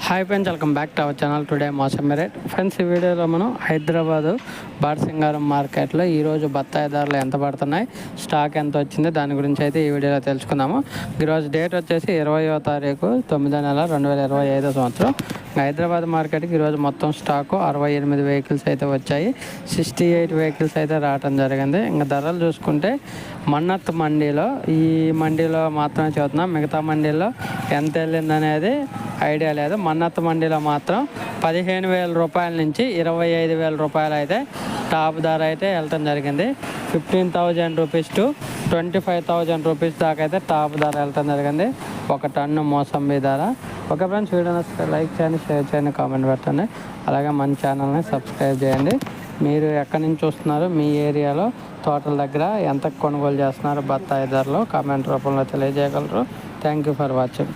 Hi friends, welcome back to our channel. Today mosambi rate. Friends, ఈ వీడియోలో మనం హైదరాబాదు బాటసింగారం మార్కెట్లో ఈరోజు బత్తాయి ధరలు ఎంత పడుతున్నాయి, స్టాక్ ఎంత వచ్చింది, దాని గురించి అయితే ఈ వీడియోలో తెలుసుకుందాము. ఈరోజు డేట్ వచ్చేసి 20వ తారీఖు 9వ నెల 2025 సంవత్సరం. హైదరాబాద్ మార్కెట్కి ఈరోజు మొత్తం స్టాకు 68 వెహికల్స్ అయితే వచ్చాయి. 68 వెహికల్స్ అయితే రావడం జరిగింది. ఇంకా ధరలు చూసుకుంటే మన్నత్ మండీలో, ఈ మండీలో మాత్రమే చదువుతున్నాం, మిగతా మండీలో ఎంత వెళ్ళింది అనేది ఐడియా లేదు. మన్నత్ మండీలో మాత్రం 15,000 రూపాయల నుంచి 25,000 రూపాయలు అయితే టాప్ ధర అయితే వెళ్ళటం జరిగింది. 15,000 రూపీస్ టు 25,000 రూపీస్ దాకా అయితే టాప్ ధర వెళ్ళటం జరిగింది ఒక టన్ను మోసంబి ధర. ఓకే ఫ్రెండ్స్, వీడియో నచ్చితే లైక్ చేయండి, షేర్ చేయండి, కామెంట్ పెట్టండి. అలాగే మన ఛానల్ని సబ్స్క్రైబ్ చేయండి. మీరు ఎక్కడి నుంచి చూస్తున్నారు, మీ ఏరియాలో తోటల దగ్గర ఎంత కొనుగోలు చేస్తున్నారు బత్తాయి ధరలు కామెంట్ రూపంలో తెలియజేయగలరు. Thank you for watching.